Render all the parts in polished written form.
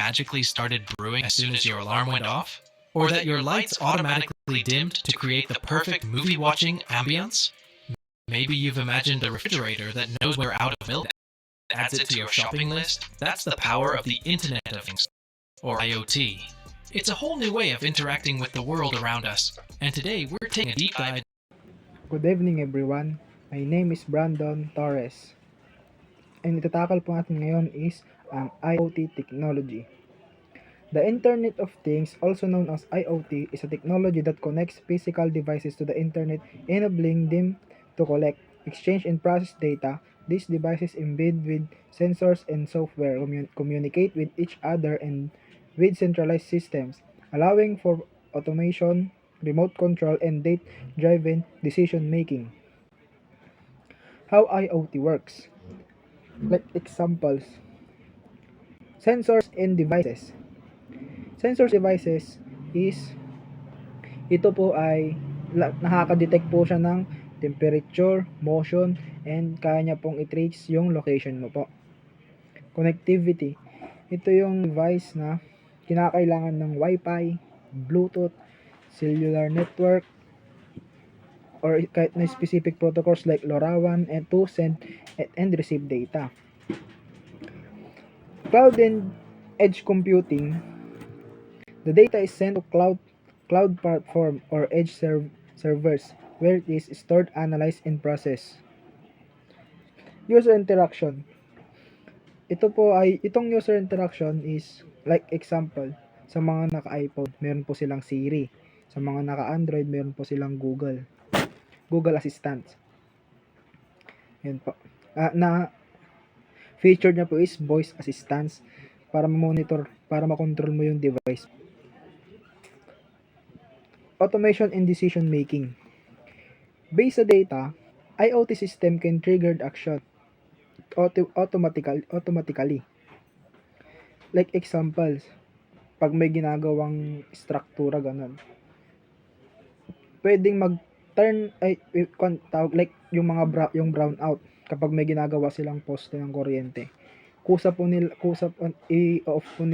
magically started brewing as soon as your alarm went off? Or that your lights automatically dimmed to create the perfect movie watching ambience? Maybe you've imagined a refrigerator that knows when you're out of milk and adds it to your shopping list? That's the power of the Internet of Things, or IoT. It's a whole new way of interacting with the world around us, and today we're taking a deep dive. Good evening everyone. My name is Brandon Torres. And itatakal po natin ngayon is ang IoT technology. The Internet of Things, also known as IoT, is a technology that connects physical devices to the internet, enabling them to collect, exchange, and process data. These devices embed with sensors and software, communicate with each other and with centralized systems, allowing for automation, remote control, and data-driven decision making. How IoT works. Like examples, sensors and devices. Sensors devices is, ito po ay nakaka-detect po siya ng temperature, motion, and kaya niya pong i-trace yung location mo po. Connectivity. Ito yung device na kinakailangan ng Wi-Fi, Bluetooth, cellular network, or kahit na specific protocols like LoRaWAN and to send and receive data. Cloud and edge computing. The data is sent to cloud platform or edge servers where it is stored, analyzed, and processed. User interaction. Itong user interaction is like example, sa mga naka-iPhone, meron po silang Siri. Sa mga naka-Android, meron po silang Google Assistant. Yan po. Na feature niya po is voice assistance para ma-monitor, para ma-control mo yung device. Automation and decision making. Based sa data, IoT system can trigger action automatically. Like examples, pag may ginagawang struktura ganun, pwedeng mag-turn like yung mga yung brown out kapag may ginagawa silang poste ng kuryente. I-off po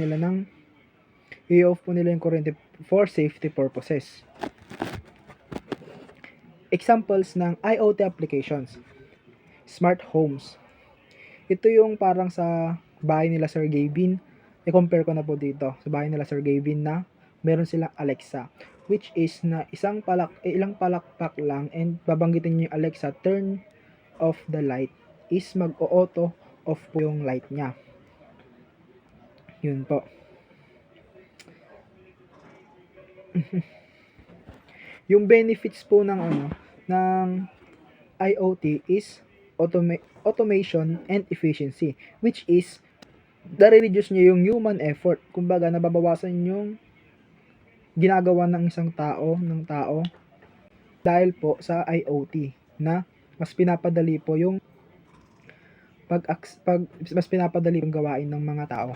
nila yung kuryente for safety purposes. Examples ng IoT applications. Smart homes. Ito yung parang sa bahay nila Sir Gavin. I-compare ko na po dito sa bahay nila Sir Gavin na meron silang Alexa, which is na ilang palakpak lang and babanggitin niyo yung Alexa, turn off the light, is mag-auto off po yung light niya. Yun po. Yung benefits po ng IoT is automation and efficiency, which is nare-reduce niya yung human effort. Kumbaga nababawasan yung ginagawa ng tao dahil po sa IoT na mas pinapadali po yung mas pinapadali yung gawain ng mga tao.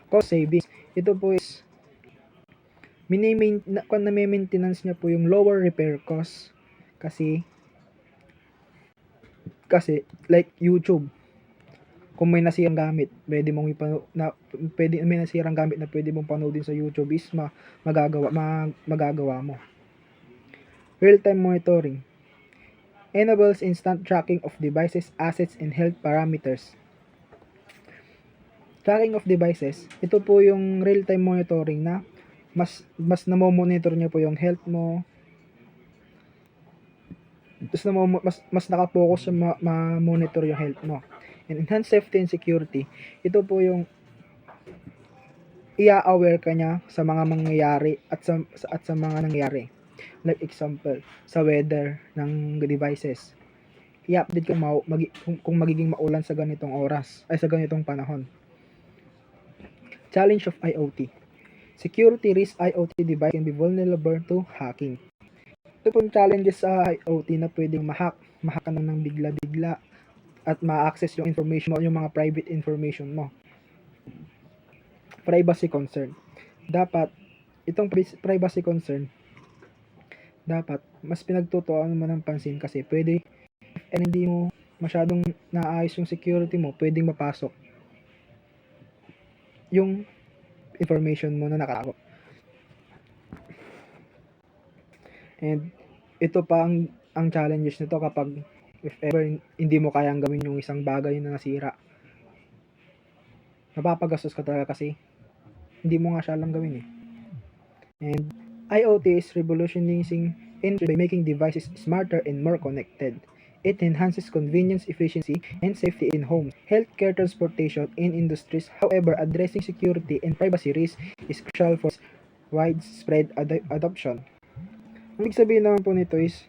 Cost savings. Ito po is maintenance niya po yung lower repair cost kasi like YouTube, kung may nasirang gamit, may nasirang gamit na pwede mong panoodin sa YouTube is magagawa mo. Real-time monitoring enables instant tracking of devices, assets, and health parameters. Tracking of devices, ito po yung real-time monitoring na mas namo-monitor niya po yung health mo. Mas naka-focus sa ma-monitor yung health mo. And enhanced safety and security, ito po yung i-aware ka niya sa mga mangyayari at sa mga nangyayari. Like example, sa weather ng devices. I-update ka kung magiging maulan sa ganitong oras, ay sa ganitong panahon. Challenge of IoT. Security risk. IoT device can be vulnerable to hacking. Ito pong challenges sa IoT na pwedeng ma-hack ka ng bigla-bigla at ma-access yung information mo, yung mga private information mo. Privacy concern. Dapat itong privacy concern dapat mas pinagtutuuan mo ng pansin kasi pwede hindi mo masyadong naayos yung security mo, pwedeng mapasok. yung information mo na nakatago. And ito pa ang challenges nito kapag if ever hindi mo kayang gawin yung isang bagay na nasira. Napapagastos ka talaga kasi hindi mo nga siya alam gawin eh. And IoT is revolutionizing industry by making devices smarter and more connected. It enhances convenience, efficiency, and safety in homes, healthcare, transportation, and industries. However, addressing security and privacy risks is crucial for widespread adoption. Ang ibig sabihin naman po nito is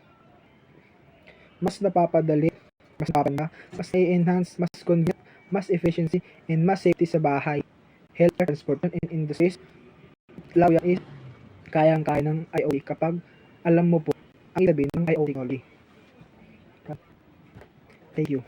mas napapadali, mas napapanda, mas i-enhance, mas convenient, mas efficiency, and mas safety sa bahay, healthcare, transportation, and industries. Lawya is kayang-kaya ng IoT kapag alam mo po ang ibig sabihin ng IoT technology. Thank you.